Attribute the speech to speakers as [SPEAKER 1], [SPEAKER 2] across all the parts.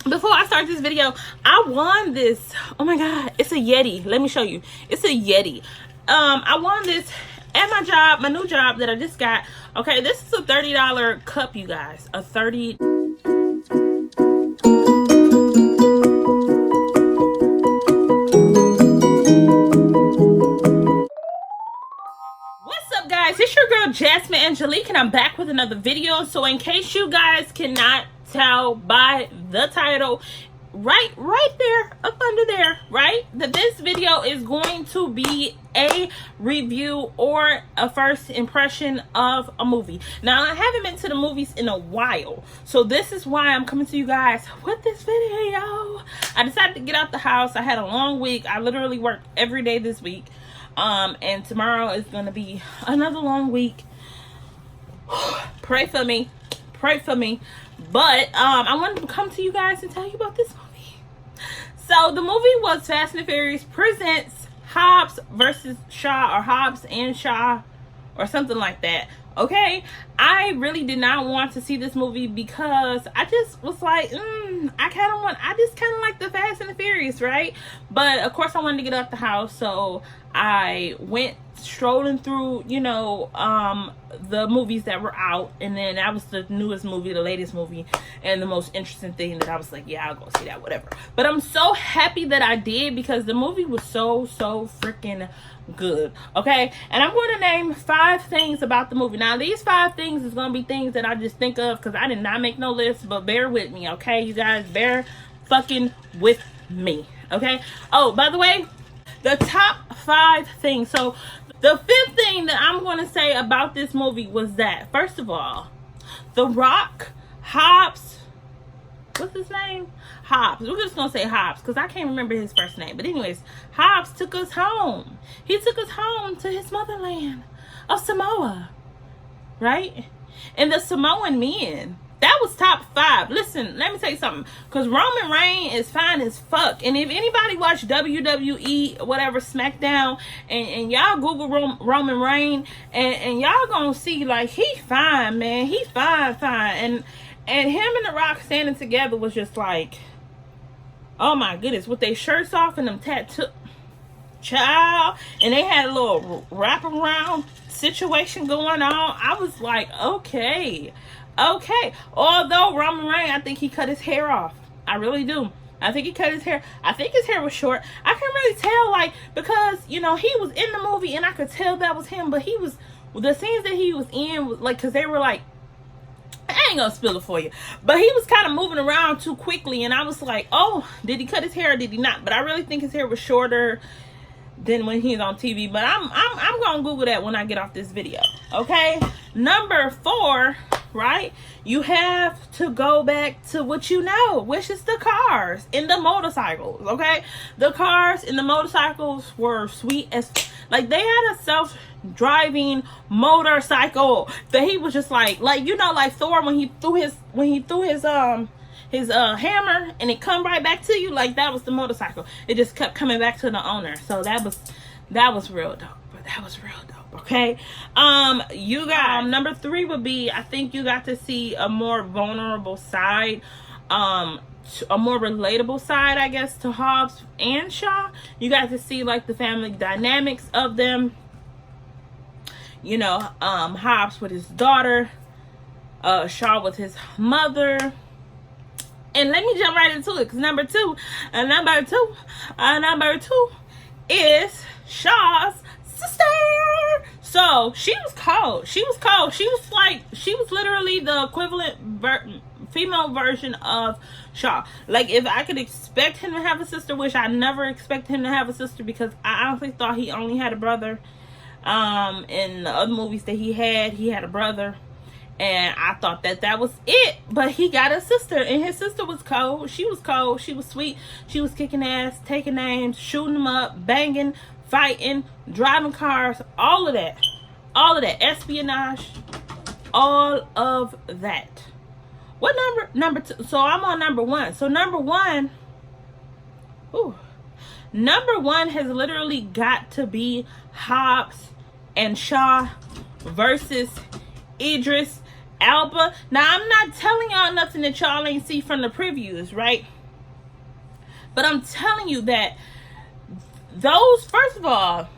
[SPEAKER 1] before I start this video, I won this. Oh my god, it's a Yeti. Let me show you. It's a Yeti. I won this at my job, my new job that I just got. Okay, this is a $30 cup, you guys. A 30. What's up, guys? It's your girl Jasmine Angelique, and I'm back with another video. So in case you guys cannot tell by the title, right there, up under there, right, that this video is going to be a review or a first impression of a movie. Now, I haven't been to the movies in a while, so this is why I'm coming to you guys with this video. I decided to get out the house. I had a long week. I literally worked every day this week, and tomorrow is going to be another long week. Pray for me. Pray for me. But I wanted to come to you guys and tell you about this movie. So the movie was Fast and Furious presents Hobbs versus Shaw, or Hobbs and Shaw, or something like that. Okay, I really did not want to see this movie because I just was like, I just kind of like the Fast and the Furious, right? But of course I wanted to get out the house, so I went strolling through, you know, the movies that were out, and then that was the newest movie, the latest movie, and the most interesting thing that I was like, yeah, I'll go see that, whatever. But I'm so happy that I did, because the movie was so freaking good. Okay, and I'm going to name 5 things about the movie. Now, these 5 things is going to be things that I just think of because I did not make no list, but bear with me, okay? You guys, bear fucking with me, okay? Oh, by the way, the top 5 things. So the 5th thing that I'm going to say about this movie was that, first of all, The Rock, Hobbs, what's his name? Hobbs. We're just going to say Hobbs because I can't remember his first name. But anyways, Hobbs took us home. He took us home to his motherland of Samoa, right? And the Samoan men, that was top 5. Listen, let me tell you something. Because Roman Reigns is fine as fuck. And if anybody watch WWE, whatever, SmackDown, and y'all Google Roman Reigns, and y'all gonna see, like, he fine, man. He fine. And him and The Rock standing together was just like, oh my goodness, with their shirts off and them tattoo, child, and they had a little wraparound situation going on. I was like, okay. Although Roman Reigns, I think he cut his hair off. I really do. I think he cut his hair. I think his hair was short. I can't really tell, like, because, you know, he was in the movie and I could tell that was him, but the scenes that he was in was like, because they were like, I ain't gonna spill it for you, but he was kind of moving around too quickly, and I was like, oh, did he cut his hair or did he not? But I really think his hair was shorter than when he's on TV. But I'm gonna Google that when I get off this video. Okay, number 4, right? You have to go back to what you know, which is the cars and the motorcycles. Okay, the cars and the motorcycles were sweet as, like, they had a self-driving motorcycle that he was just like, you know, like Thor when he threw his hammer and it come right back to you, like that was the motorcycle. It just kept coming back to the owner. So that was real dope. But that was real dope. Okay, you got number 3 would be, I think you got to see a more vulnerable side, a more relatable side, I guess, to Hobbs and Shaw. You got to see, like, the family dynamics of them. You know, Hobbs with his daughter, Shaw with his mother. And let me jump right into it, because number two is Shaw's sister. So she was cold. She was literally the equivalent female version of Shaw. Like, if I could expect him to have a sister, which I never expected him to have a sister, because I honestly thought he only had a brother. In the other movies that he had a brother, and I thought that was it. But he got a sister, and his sister was cold. She was sweet. She was kicking ass, taking names, shooting them up, banging, fighting, driving cars, all of that, espionage, all of that. What number 2? So I'm on number 1. So number 1 has literally got to be Hobbs and Shaw versus Idris Alba. Now, I'm not telling y'all nothing that y'all ain't see from the previews, right? But I'm telling you that those, first of all,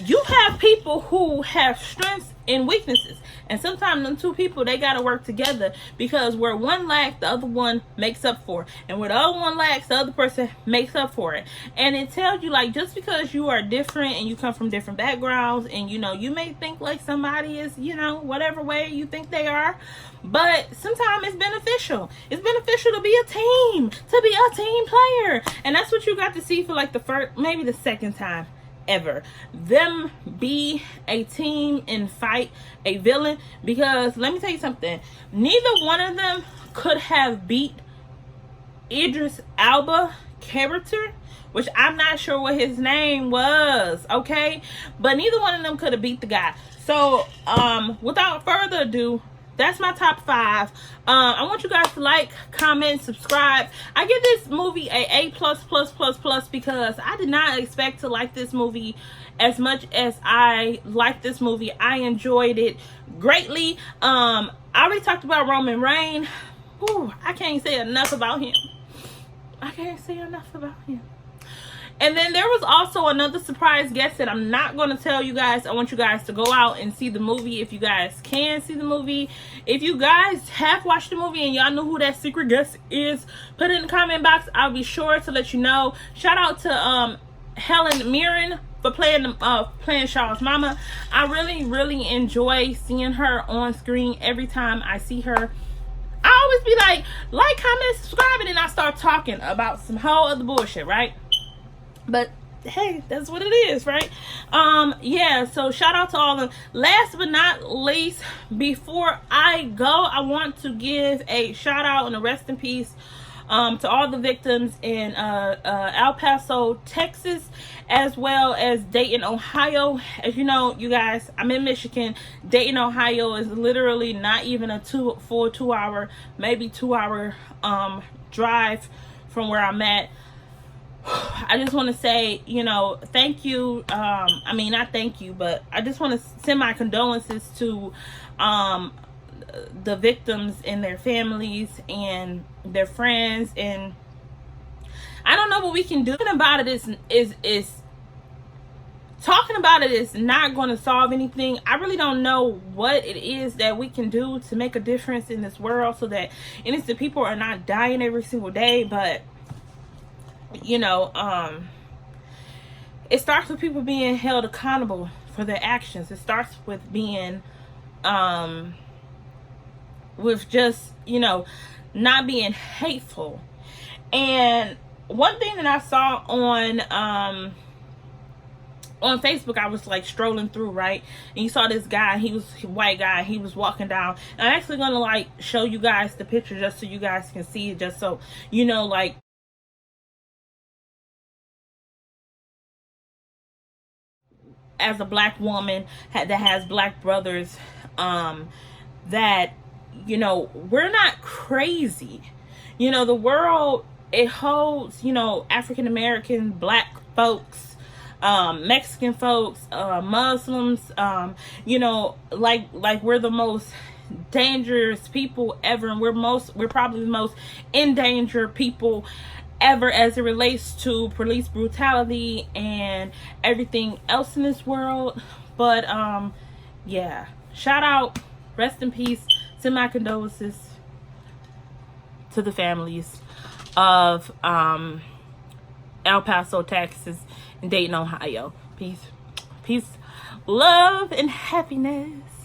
[SPEAKER 1] you have people who have strengths and weaknesses. And sometimes them two people, they got to work together, because where one lacks, the other one makes up for it. And where the other one lacks, the other person makes up for it. And it tells you, like, just because you are different and you come from different backgrounds, and, you know, you may think like somebody is, you know, whatever way you think they are, but sometimes it's beneficial. It's beneficial to be a team, player. And that's what you got to see for like the first, maybe the second time ever, them be a team and fight a villain. Because let me tell you something, neither one of them could have beat Idris Elba character, which I'm not sure what his name was, okay, but neither one of them could have beat the guy. So without further ado, that's my top 5. I want you guys to like, comment, subscribe. I give this movie a A++++ because I did not expect to like this movie as much as I liked this movie. I enjoyed it greatly. I already talked about Roman Reigns. Ooh, I can't say enough about him. And then there was also another surprise guest that I'm not going to tell you guys. I want you guys to go out and see the movie if you guys can see the movie. If you guys have watched the movie and y'all know who that secret guest is, put it in the comment box. I'll be sure to let you know. Shout out to Helen Mirren for playing Shaw's mama. I really enjoy seeing her on screen every time I see her. I always be like, comment, subscribe, and then I start talking about some whole other bullshit, right? But hey, that's what it is, right? Yeah, so shout out to all of them. Last but not least, before I go, I want to give a shout out and a rest in peace to all the victims in El Paso, Texas, as well as Dayton, Ohio. As you know, you guys, I'm in Michigan. Dayton, Ohio is literally not even a full 2 hour, maybe 2 hour drive from where I'm at. I just want to say, you know, thank you. I mean, not thank you, but I just want to send my condolences to the victims and their families and their friends. And I don't know what we can do about it. Is talking about it is not going to solve anything. I really don't know what it is that we can do to make a difference in this world so that innocent people are not dying every single day. But you know, it starts with people being held accountable for their actions. It starts with being with just, you know, not being hateful. And one thing that I saw on Facebook, I was like strolling through, right, and you saw this guy, he was a white guy, he was walking down, and I'm actually gonna like show you guys the picture just so you guys can see it, just so you know, like, as a black woman that has black brothers, that, you know, we're not crazy. You know, the world, it holds, you know, African American, black folks, Mexican folks, Muslims, you know, like we're the most dangerous people ever, and we're probably the most endangered people ever as it relates to police brutality and everything else in this world. But yeah, shout out, rest in peace, send my condolences to the families of El Paso, Texas, and Dayton, Ohio. Peace, love, and happiness.